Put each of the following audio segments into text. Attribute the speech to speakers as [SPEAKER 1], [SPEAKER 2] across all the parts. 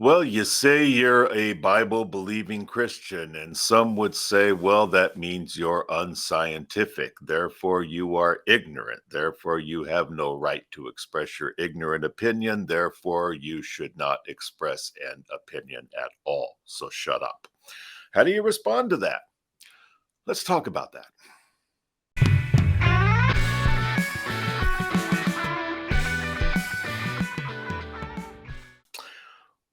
[SPEAKER 1] Well, you say you're a Bible believing Christian, and some would say, well, that means you're unscientific. Therefore, you are ignorant. Therefore, you have no right to express your ignorant opinion. Therefore, you should not express an opinion at all. So shut up. How do you respond to that? Let's talk about that.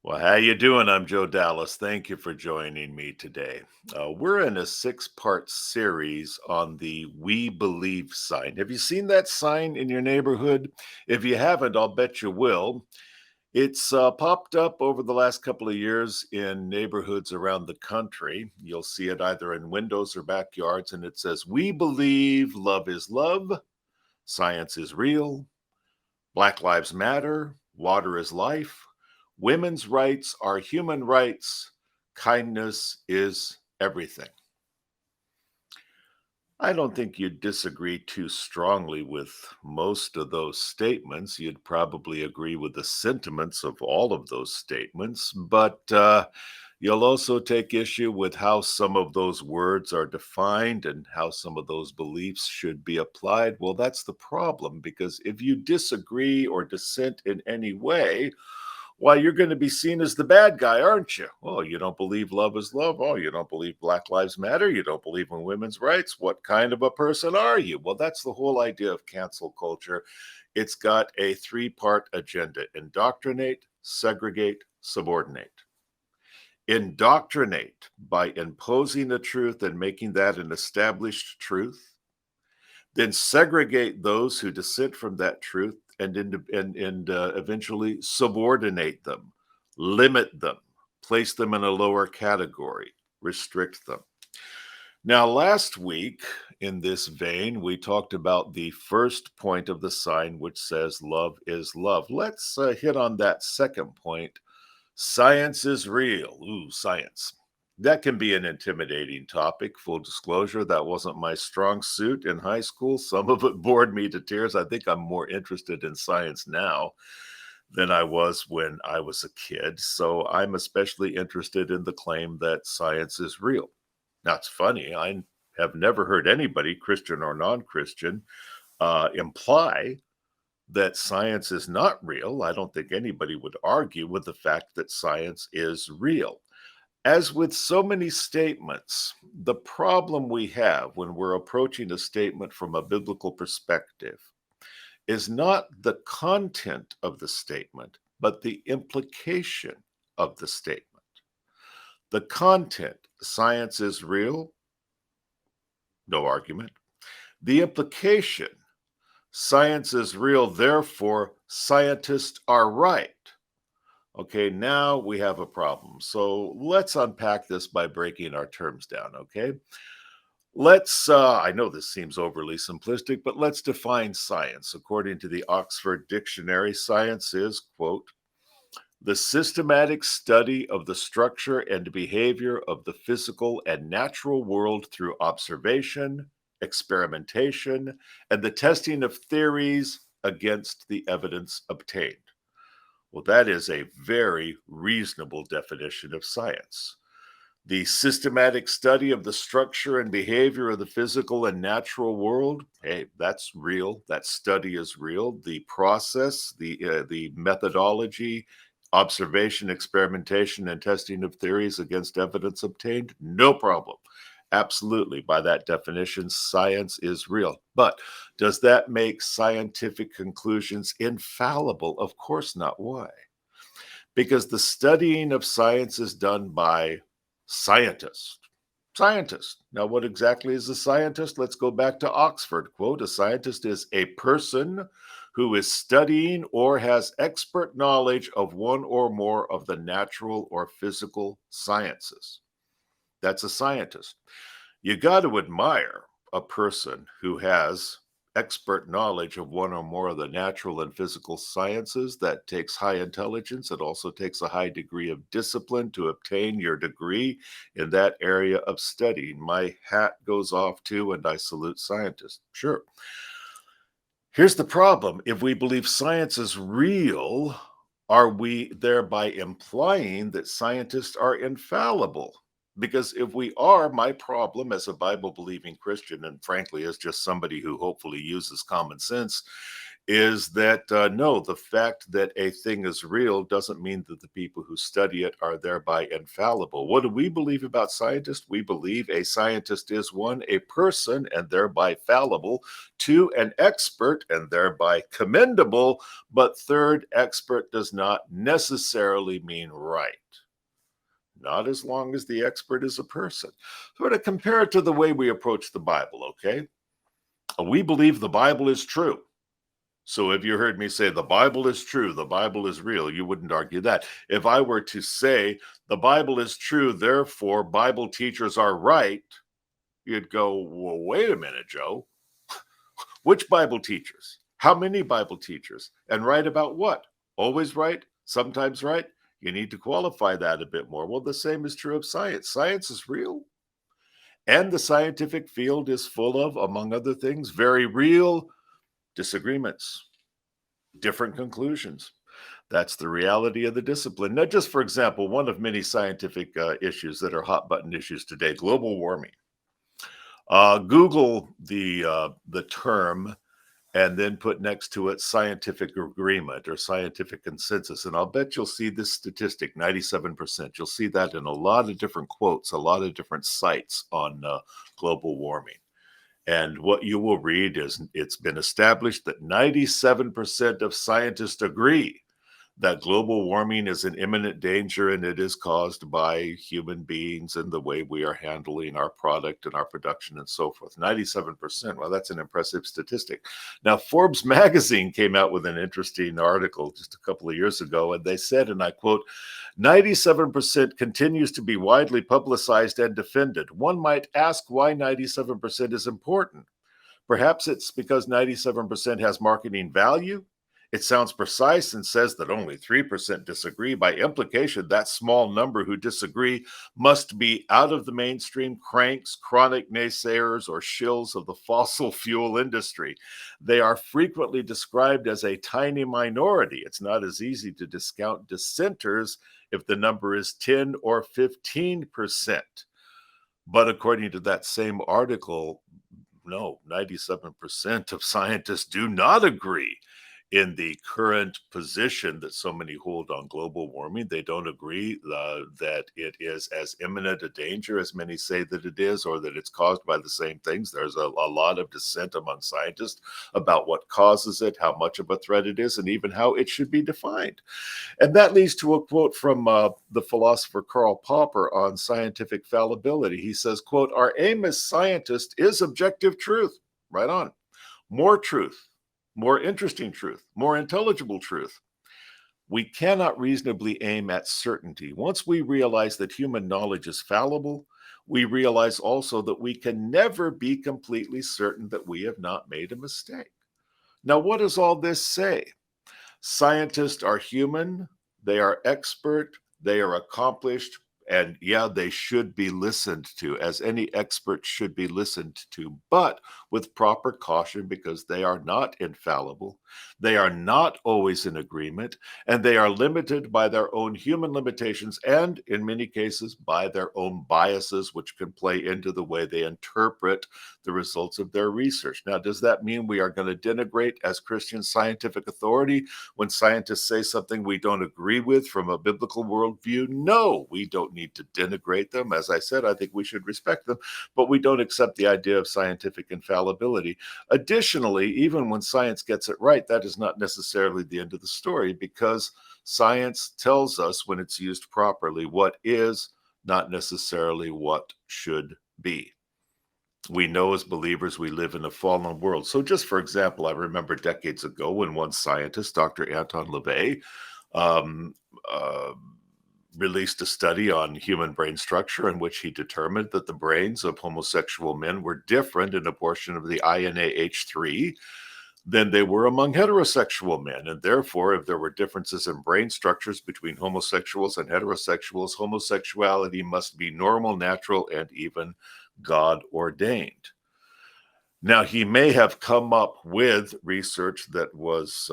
[SPEAKER 1] Well, how you doing? I'm Joe Dallas. Thank you for joining me today. We're in a six-part series on the We Believe sign. Have you seen that sign in your neighborhood? If you haven't, I'll bet you will. It's popped up over the last couple of years in neighborhoods around the country. You'll see it either in windows or backyards, and it says, "We believe love is love, science is real, Black Lives Matter, water is life, women's rights are human rights, kindness is everything." I don't think you'd disagree too strongly with most of those statements. You'd probably agree with the sentiments of all of those statements, but you'll also take issue with how some of those words are defined and how some of those beliefs should be applied. Well, that's the problem, because if you disagree or dissent in any way, why, you're going to be seen as the bad guy, aren't you? Oh, you don't believe love is love. Oh, you don't believe Black Lives Matter. You don't believe in women's rights. What kind of a person are you? Well, that's the whole idea of cancel culture. It's got a three-part agenda: indoctrinate, segregate, subordinate. Indoctrinate by imposing a truth and making that an established truth. Then segregate those who dissent from that truth and eventually subordinate them, limit them, place them in a lower category, restrict them. Now, last week, in this vein, we talked about the first point of the sign, which says love is love. Let's hit on that second point. Science is real. Ooh, science. That can be an intimidating topic. Full disclosure, that wasn't my strong suit in high school. Some of it bored me to tears. I think I'm more interested in science now than I was when I was a kid. So I'm especially interested in the claim that science is real. Now, it's funny. I have never heard anybody, Christian or non-Christian, imply that science is not real. I don't think anybody would argue with the fact that science is real. As with so many statements, the problem we have when we're approaching a statement from a biblical perspective is not the content of the statement, but the implication of the statement. The content, science is real, no argument. The implication, science is real, therefore scientists are right. Okay, now we have a problem. So let's unpack this by breaking our terms down, okay? I know this seems overly simplistic, but let's define science. According to the Oxford Dictionary, science is, quote, the systematic study of the structure and behavior of the physical and natural world through observation, experimentation, and the testing of theories against the evidence obtained. Well, that is a very reasonable definition of science. The systematic study of the structure and behavior of the physical and natural world, hey, that's real. That study is real. The process, the methodology, observation, experimentation, and testing of theories against evidence obtained, no problem. Absolutely. By that definition, science is real. But does that make scientific conclusions infallible? Of course not. Why? Because the studying of science is done by scientists. Scientists. Now, what exactly is a scientist? Let's go back to Oxford. Quote, a scientist is a person who is studying or has expert knowledge of one or more of the natural or physical sciences. That's a scientist. You got to admire a person who has expert knowledge of one or more of the natural and physical sciences. That takes high intelligence. It also takes a high degree of discipline to obtain your degree in that area of study. My hat goes off to, and I salute scientists. Sure. Here's the problem. If we believe science is real, are we thereby implying that scientists are infallible? Because if we are, my problem as a Bible believing Christian, and frankly, as just somebody who hopefully uses common sense, is that no, the fact that a thing is real doesn't mean that the people who study it are thereby infallible. What do we believe about scientists? We believe a scientist is one, a person, and thereby fallible, two, an expert, and thereby commendable, but third, expert does not necessarily mean right. Not as long as the expert is a person. So to compare it to the way we approach the Bible, okay? We believe the Bible is true. So if you heard me say the Bible is true, the Bible is real, you wouldn't argue that. If I were to say the Bible is true, therefore Bible teachers are right, you'd go, well, wait a minute, Joe. Which Bible teachers? How many Bible teachers? And right about what? Always right? Sometimes right? You need to qualify that a bit more. Well, the same is true of science. Science is real. And the scientific field is full of, among other things, very real disagreements, different conclusions. That's the reality of the discipline. Now, just for example, one of many scientific issues that are hot button issues today, global warming. Google the term and then put next to it scientific agreement or scientific consensus. And I'll bet you'll see this statistic, 97%. You'll see that in a lot of different quotes, a lot of different sites on global warming. And what you will read is it's been established that 97% of scientists agree that global warming is an imminent danger and it is caused by human beings and the way we are handling our product and our production and so forth. 97%. Well, that's an impressive statistic. Now, Forbes magazine came out with an interesting article just a couple of years ago, and they said, and I quote, 97% continues to be widely publicized and defended. One might ask why 97% is important. Perhaps it's because 97% has marketing value. It sounds precise and says that only 3% disagree. By implication, that small number who disagree must be out of the mainstream cranks, chronic naysayers, or shills of the fossil fuel industry. They are frequently described as a tiny minority. It's not as easy to discount dissenters if the number is 10 or 15%. But according to that same article, no, 97% of scientists do not agree in the current position that so many hold on global warming. They don't agree that it is as imminent a danger as many say that it is, or that it's caused by the same things. There's a lot of dissent among scientists about what causes it, how much of a threat it is, and even how it should be defined. And that leads to a quote from the philosopher Karl Popper on scientific fallibility. He says, quote, "Our aim as scientists is objective truth." Right on. More truth. More interesting truth, more intelligible truth. We cannot reasonably aim at certainty. Once we realize that human knowledge is fallible, we realize also that we can never be completely certain that we have not made a mistake. Now, what does all this say? Scientists are human, they are expert, they are accomplished, and yeah, they should be listened to, as any expert should be listened to, but with proper caution, because they are not infallible. They are not always in agreement, and they are limited by their own human limitations and, in many cases, by their own biases, which can play into the way they interpret the results of their research. Now, does that mean we are going to denigrate, as Christian scientific authority, when scientists say something we don't agree with from a biblical worldview? No, we don't need to denigrate them. As I said, I think we should respect them, but we don't accept the idea of scientific infallibility. Additionally, even when science gets it right, that is not necessarily the end of the story, because science tells us, when it's used properly, what is, not necessarily what should be. We know as believers we live in a fallen world. So just for example, I remember decades ago when one scientist, Dr. Anton LaVey, um, uh, released a study on human brain structure in which he determined that the brains of homosexual men were different in a portion of the INAH3 than they were among heterosexual men. And therefore, if there were differences in brain structures between homosexuals and heterosexuals, homosexuality must be normal, natural, and even God ordained. Now, he may have come up with research that was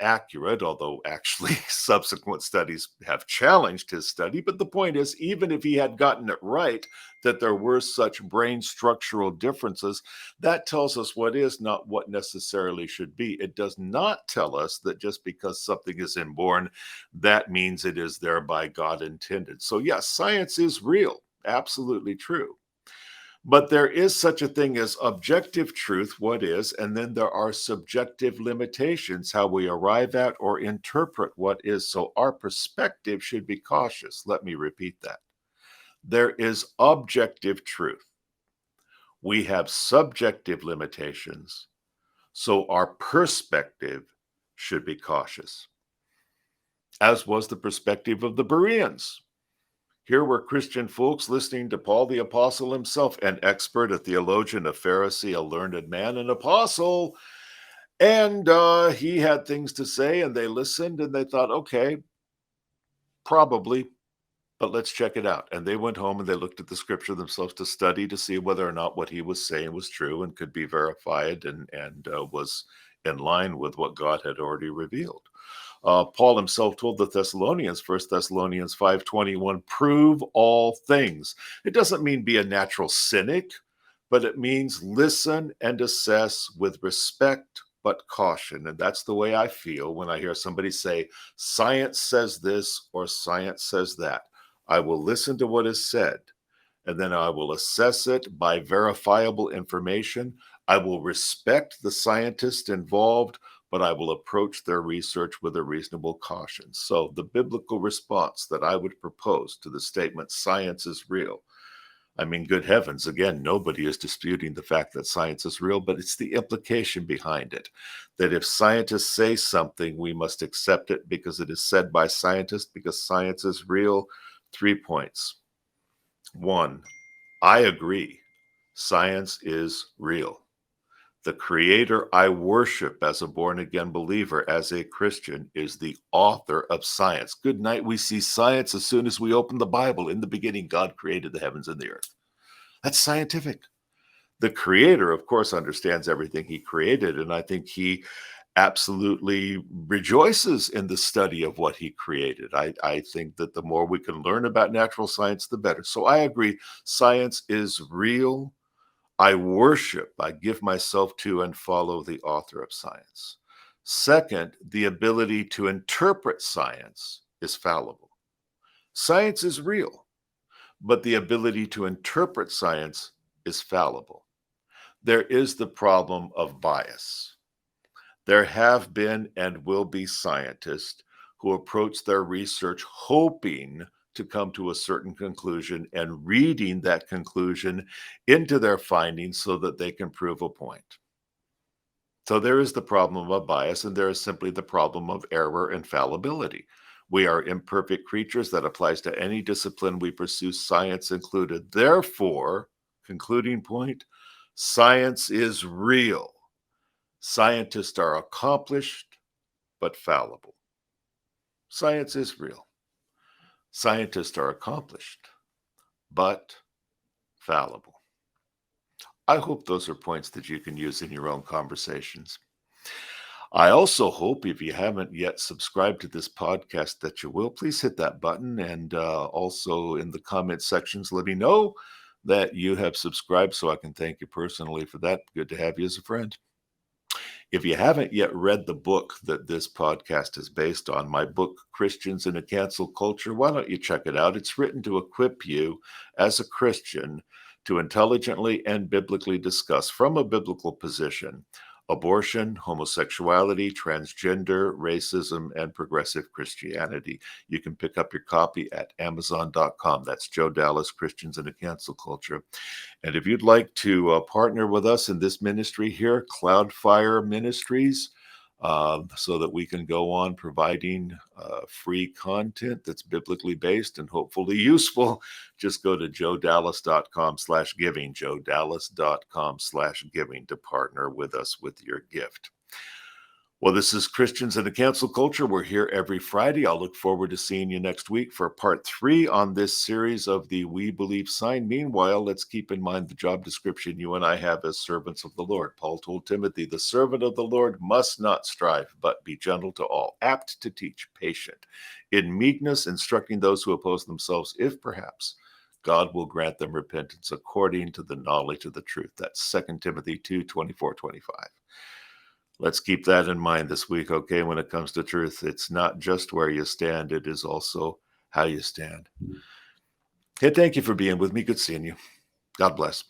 [SPEAKER 1] accurate, although actually subsequent studies have challenged his study. But the point is, even if he had gotten it right, that there were such brain structural differences, that tells us what is, not what necessarily should be. It does not tell us that just because something is inborn, that means it is thereby God intended. So yes, science is real, absolutely true. But there is such a thing as objective truth, what is, and then there are subjective limitations, how we arrive at or interpret what is. So our perspective should be cautious. Let me repeat that. There is objective truth. We have subjective limitations, so our perspective should be cautious, as was the perspective of the Bereans. Here were Christian folks listening to Paul the Apostle himself, an expert, a theologian, a Pharisee, a learned man, an apostle. And he had things to say, and they listened, and they thought, okay, probably, but let's check it out. And they went home and they looked at the scripture themselves to study to see whether or not what he was saying was true and could be verified and was in line with what God had already revealed. Paul himself told the Thessalonians, 1 Thessalonians 5:21, prove all things. It doesn't mean be a natural cynic, but it means listen and assess with respect but caution. And that's the way I feel when I hear somebody say, science says this or science says that. I will listen to what is said, and then I will assess it by verifiable information. I will respect the scientists involved, but I will approach their research with a reasonable caution. So the biblical response that I would propose to the statement, science is real. I mean, good heavens, again, nobody is disputing the fact that science is real, but it's the implication behind it, that if scientists say something, we must accept it because it is said by scientists, because science is real. 3 points. 1, I agree. Science is real. The creator I worship as a born-again believer, as a Christian, is the author of science. Good night. We see science as soon as we open the Bible. In the beginning, God created the heavens and the earth. That's scientific. The creator, of course, understands everything he created, and I think he absolutely rejoices in the study of what he created. I think that the more we can learn about natural science, the better. So I agree, science is real. I worship, I give myself to and follow the author of science. Second, the ability to interpret science is fallible. Science is real, but the ability to interpret science is fallible. There is the problem of bias. There have been and will be scientists who approach their research hoping to come to a certain conclusion and reading that conclusion into their findings so that they can prove a point. So there is the problem of bias, and there is simply the problem of error and fallibility. We are imperfect creatures. That applies to any discipline we pursue, science included. Therefore, concluding point, science is real. Scientists are accomplished, but fallible. Science is real. Scientists are accomplished, but fallible. I hope those are points that you can use in your own conversations. I also hope, if you haven't yet subscribed to this podcast, that you will. Please hit that button, and also in the comment sections, let me know that you have subscribed so I can thank you personally for that. Good to have you as a friend. If you haven't yet read the book that this podcast is based on, my book, Christians in a Cancel Culture, why don't you check it out? It's written to equip you as a Christian to intelligently and biblically discuss from a biblical position abortion, homosexuality, transgender, racism, and progressive Christianity. You can pick up your copy at Amazon.com. That's Joe Dallas, Christians in a Cancel Culture. And if you'd like to partner with us in this ministry here, Cloudfire Ministries, so that we can go on providing free content that's biblically based and hopefully useful, just go to joedallas.com/giving, joedallas.com/giving to partner with us with your gift. Well, this is Christians in a Cancel Culture. We're here every Friday. I'll look forward to seeing you next week for part 3 on this series of the We Believe sign. Meanwhile, let's keep in mind the job description you and I have as servants of the Lord. Paul told Timothy, the servant of the Lord must not strive, but be gentle to all, apt to teach, patient, in meekness, instructing those who oppose themselves, if perhaps God will grant them repentance according to the knowledge of the truth. That's 2 Timothy 2:24-25. Let's keep that in mind this week, okay? When it comes to truth, it's not just where you stand, it is also how you stand. Hey, thank you for being with me. Good seeing you. God bless.